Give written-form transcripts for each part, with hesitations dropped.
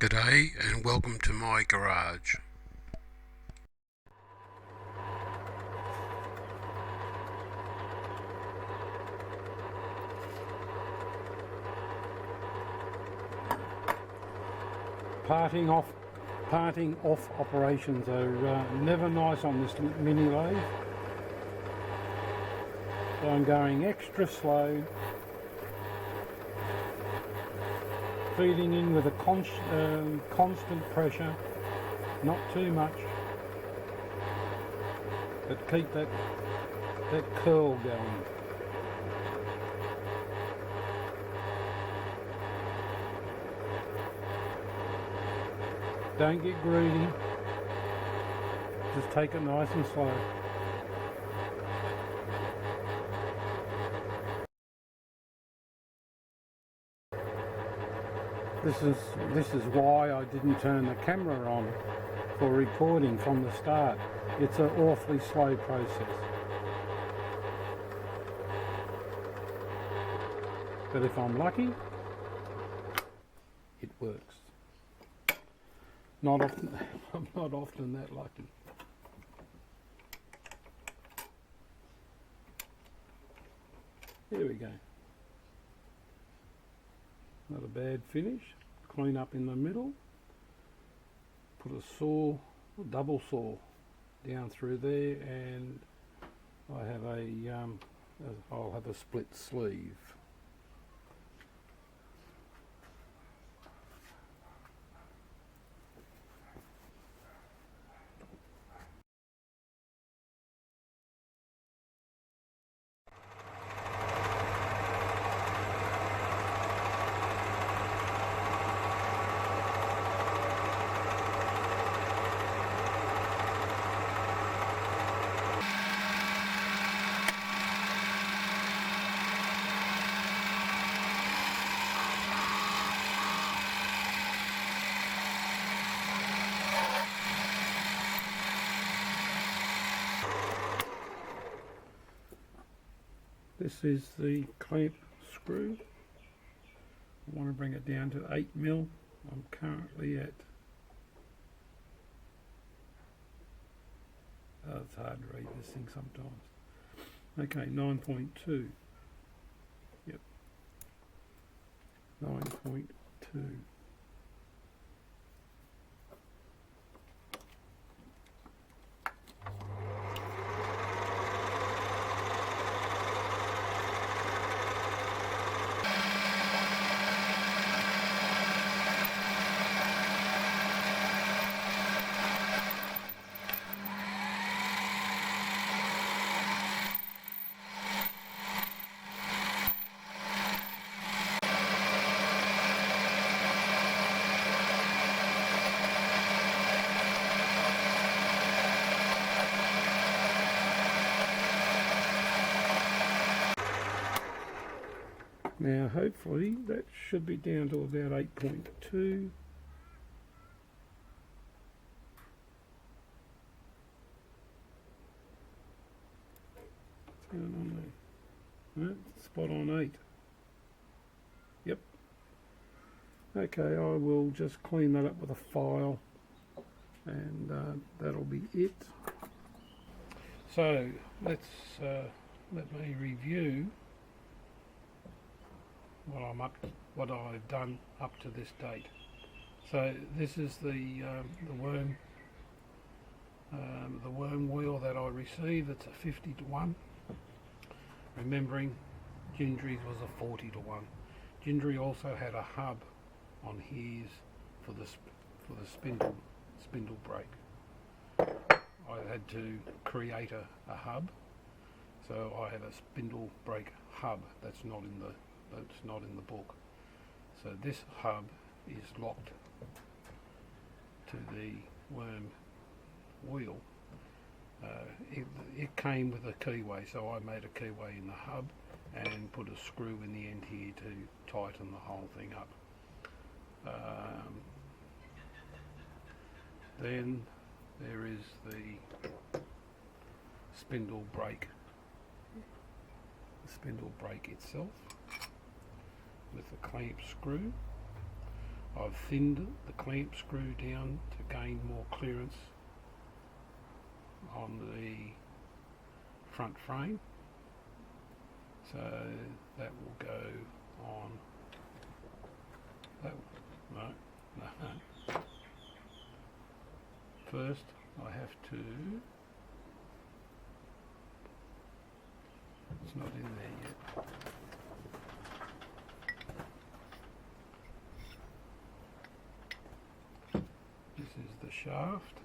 G'day and welcome to my garage. Parting off operations are never nice on this mini lathe. So I'm going extra slow, feeding in with a constant pressure, not too much, but keep that curl going. Don't get greedy, just take it nice and slow. This is why I didn't turn the camera on for recording from the start. It's an awfully slow process. But if I'm lucky, it works. Not often, I'm not often that lucky. There we go. Not a bad finish. Clean up in the middle. Put a saw, a double saw, down through there, and I have I'll have a split sleeve. This is the clamp screw. I want to bring it down to 8mm. I'm currently at, it's hard to read this thing sometimes. Okay, 9.2. Yep, 9.2. Now hopefully that should be down to about 8.2. What's going on there? No, spot on 8. Yep. Okay, I will just clean that up with a file, and that'll be it. So let me review what I've done up to this date. So this is the worm wheel that I received. It's a 50-to-1. Remembering Gingery's was a 40-to-1. Gingery also had a hub on his for the spindle brake. I had to create a hub, so I have a spindle brake hub that's not in the book. So this hub is locked to the worm wheel. It came with a keyway, so I made a keyway in the hub and put a screw in the end here to tighten the whole thing up. Then there is the spindle brake itself with the clamp screw. I've thinned the clamp screw down to gain more clearance on the front frame, so that will go on that. No. First I have to, it's not in there yet. This is the shaft.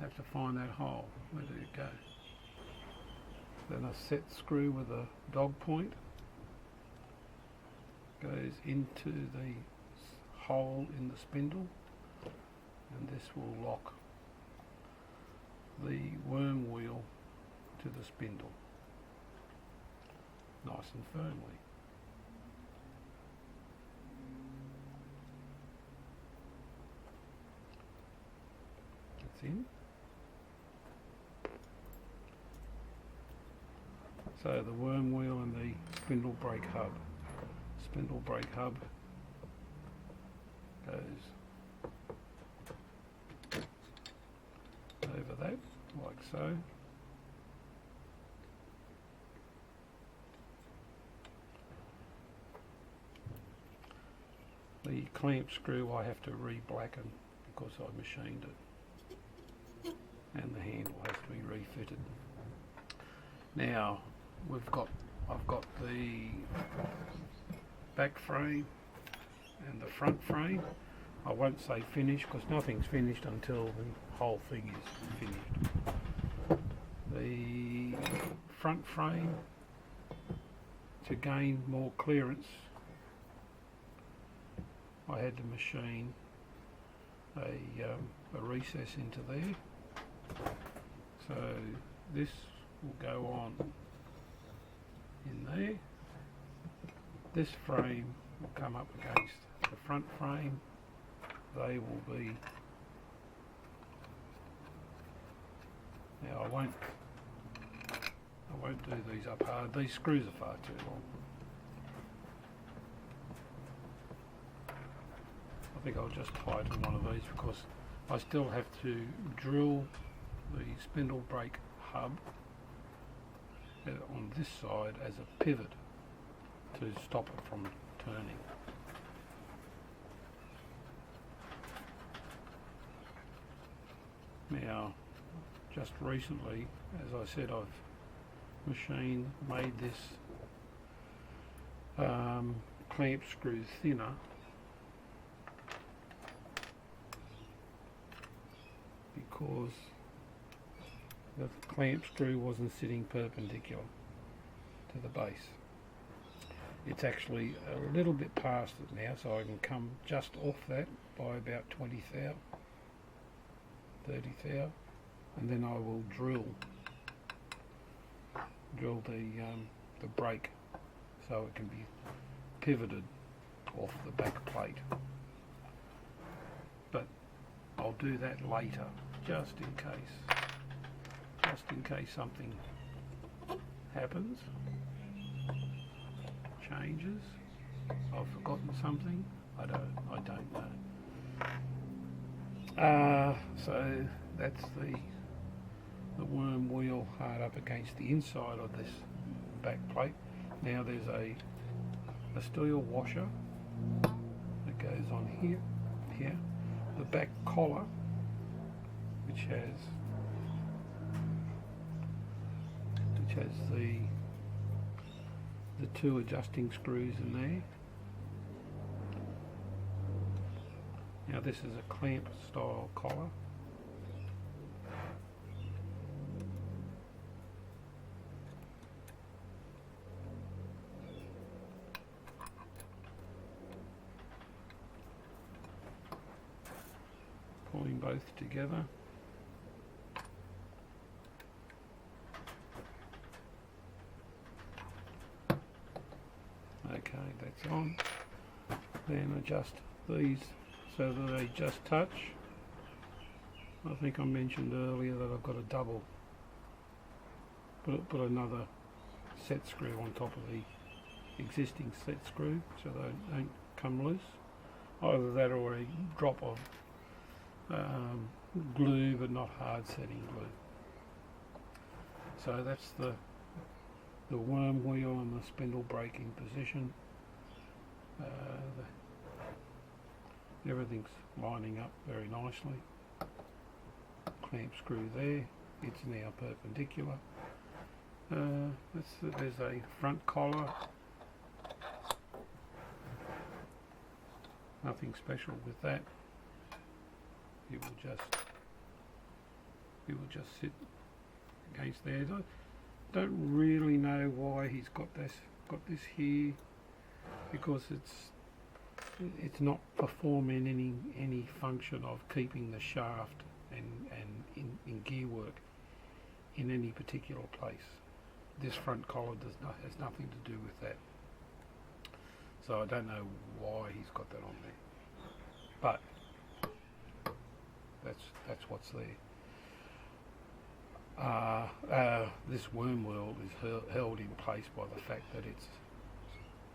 Have to find that hole. Where did it go? Then a set screw with a dog point goes into the hole in the spindle, and this will lock the worm wheel to the spindle nice and firmly. It's in. So the worm wheel and the spindle brake hub. Spindle brake hub goes over that, like so. The clamp screw I have to re-blacken because I machined it, and the handle has to be refitted. Now I've got the back frame and the front frame. I won't say finished because nothing's finished until the whole thing is finished. The front frame, to gain more clearance, I had to machine a recess into there. So this will go on in there. This frame will come up against the front frame. They will be, now I won't do these up hard. These screws are far too long. I think I'll just tighten one of these because I still have to drill the spindle brake hub on this side as a pivot to stop it from turning. Now, just recently, as I said, I've made this clamp screw thinner because the clamp screw wasn't sitting perpendicular to the base. It's actually a little bit past it now, so I can come just off that by about 20 thou, 30 thou, and then I will drill the brake so it can be pivoted off the back plate. But I'll do that later, just in case something happens, changes, I've forgotten something, I don't know. So that's the worm wheel hard up against the inside of this back plate. Now there's a steel washer that goes on here, the back collar, which has the two adjusting screws in there. Now this is a clamp style collar. Pulling both together. Okay, that's on. Then adjust these so that they just touch. I think I mentioned earlier that I've got a double. Put another set screw on top of the existing set screw so they don't come loose. Either that or a drop of glue, but not hard setting glue. So that's the worm wheel and the spindle braking position. Everything's lining up very nicely. Clamp screw there, it's now perpendicular. There's a front collar. Nothing special with that. It will just sit against there. Don't really know why he's got this here, because it's not performing any function of keeping the shaft and in gear work in any particular place. This front collar has nothing to do with that. So I don't know why he's got that on there, but that's what's there. This worm wheel is held in place by the fact that it's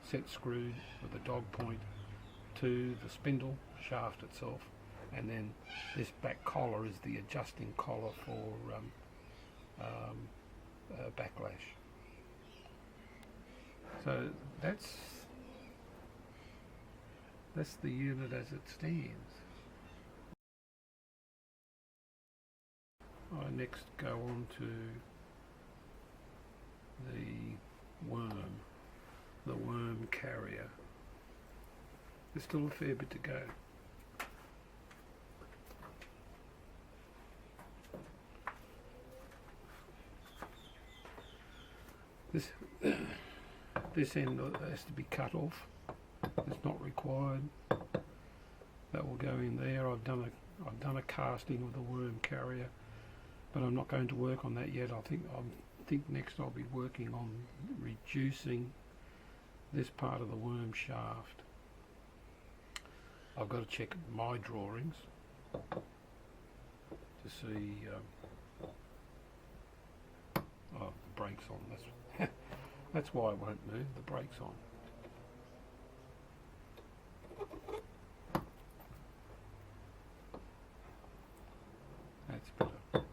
set screwed with a dog point to the spindle shaft itself, and then this back collar is the adjusting collar for backlash. So that's the unit as it stands. I next go on to the worm carrier. There's still a fair bit to go. This end has to be cut off. It's not required. That will go in there. I've done a casting of the worm carrier, but I'm not going to work on that yet. I think next I'll be working on reducing this part of the worm shaft. I've got to check my drawings to see. Oh, the brake's on. That's why it won't move. The brake's on. That's better.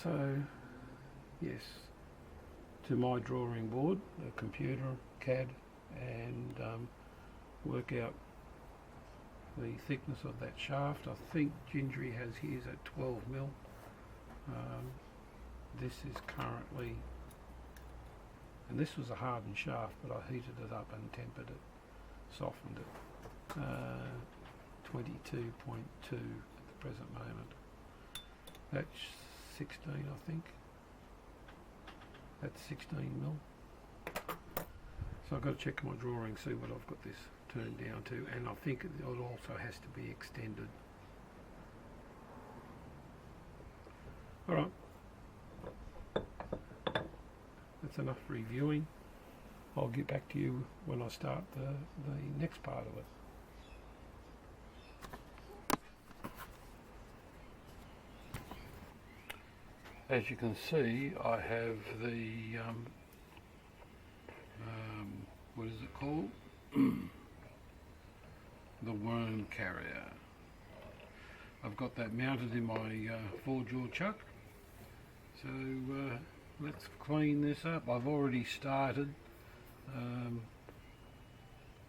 So, yes, to my drawing board, the computer, CAD, and work out the thickness of that shaft. I think Gingery has his at 12mm. This is currently, and this was a hardened shaft, but I heated it up and tempered it, softened it. 22.2 at the present moment. That's 16, I think. That's 16mm. So I've got to check my drawing, see what I've got this turned down to, and I think it also has to be extended. Alright. That's enough reviewing. I'll get back to you when I start the next part of it. As you can see, I have the what is it called? The worm carrier. I've got that mounted in my 4-jaw chuck. So let's clean this up. I've already started.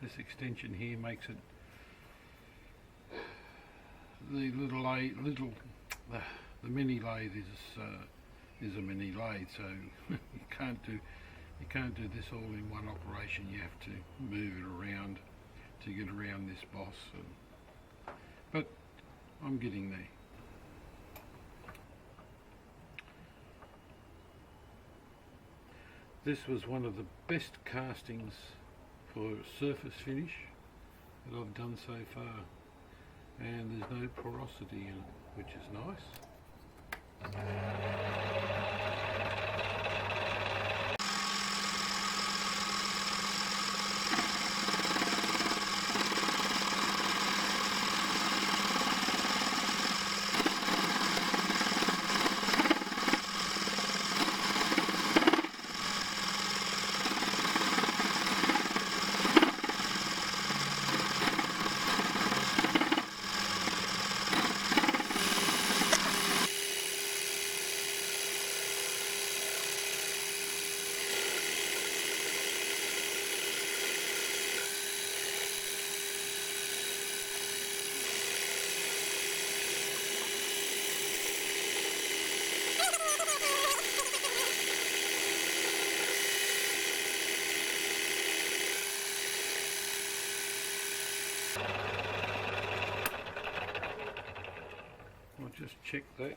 This extension here makes it the the mini lathe is a mini lathe, so you can't do this all in one operation. You have to move it around to get around this boss. But I'm getting there. This was one of the best castings for surface finish that I've done so far, and there's no porosity in it, which is nice. I'll just check that.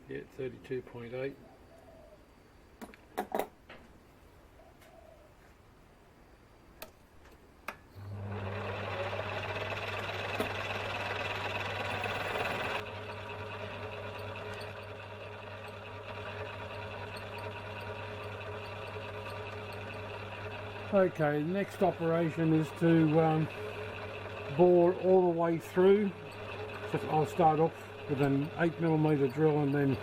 Yeah, 32.8. Okay, the next operation is to bore all the way through. So I'll start off with an 8mm drill and then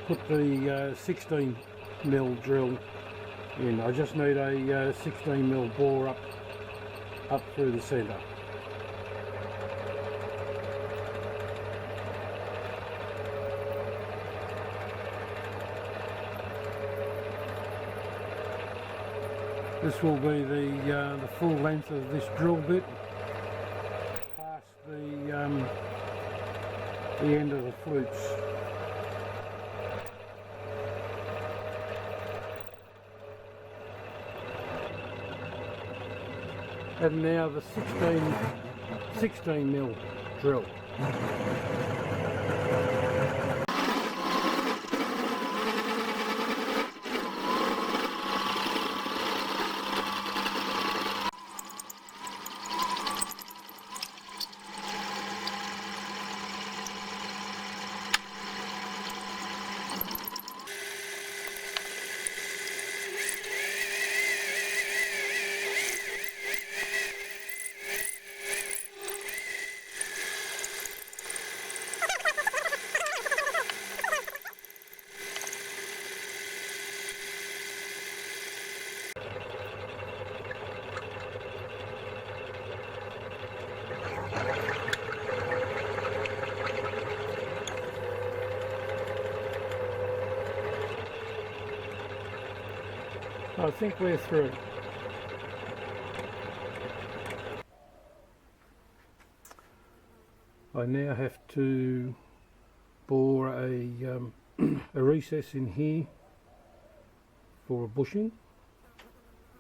put the 16mm drill in. I just need a 16mm bore up through the centre. This will be the full length of this drill bit past the end of the flutes. And now the 16mm drill. I think we're through. I now have to bore a recess in here for a bushing,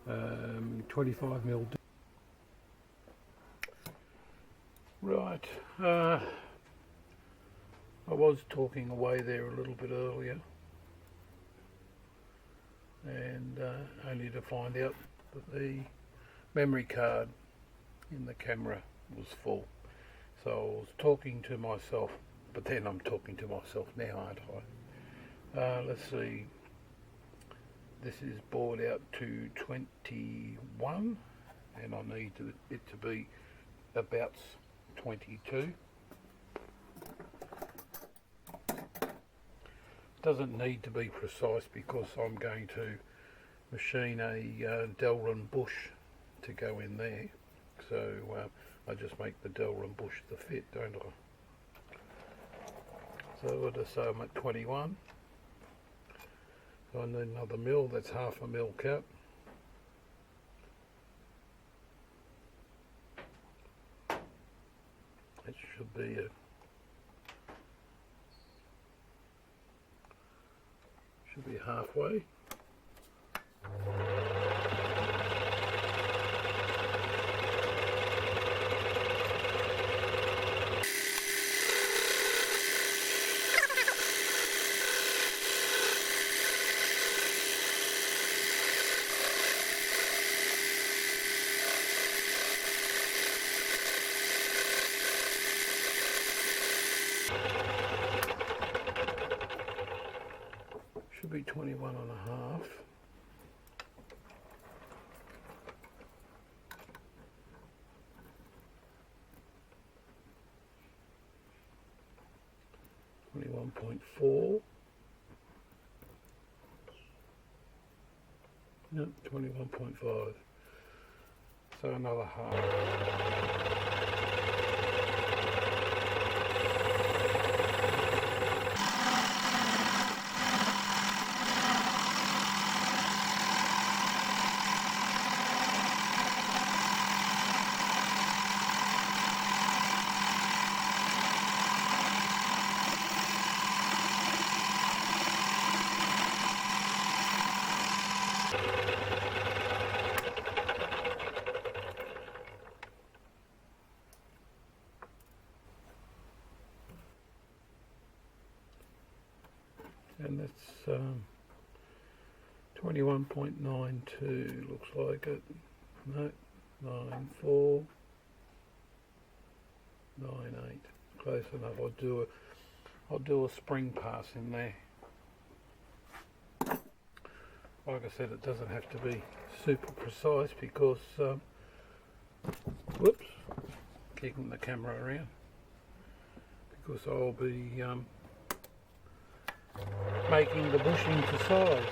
25mm. Right, I was talking away there a little bit earlier, and only to find out that the memory card in the camera was full. So I was talking to myself, but then I'm talking to myself now, aren't I? Let's see, this is bored out to 21 and I need it to be about 22. Doesn't need to be precise because I'm going to machine a Delrin bush to go in there, so I just make the Delrin bush to fit, don't I? So what I say, I'm at 21, so I need another mil. That's half a mil cut. It should be halfway. be 21 and a half. .4. No, 21.5. So another half. And that's 21.92 looks like it. No, 94, 98. Close enough. I'll do a spring pass in there. Like I said, it doesn't have to be super precise because whoops, kicking the camera around, because I'll be making the bushing to size.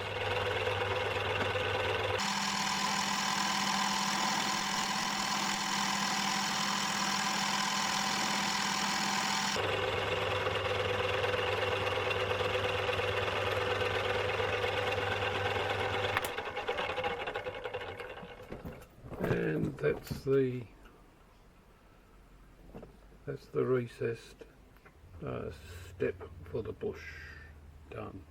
And that's the recessed step for the bush done.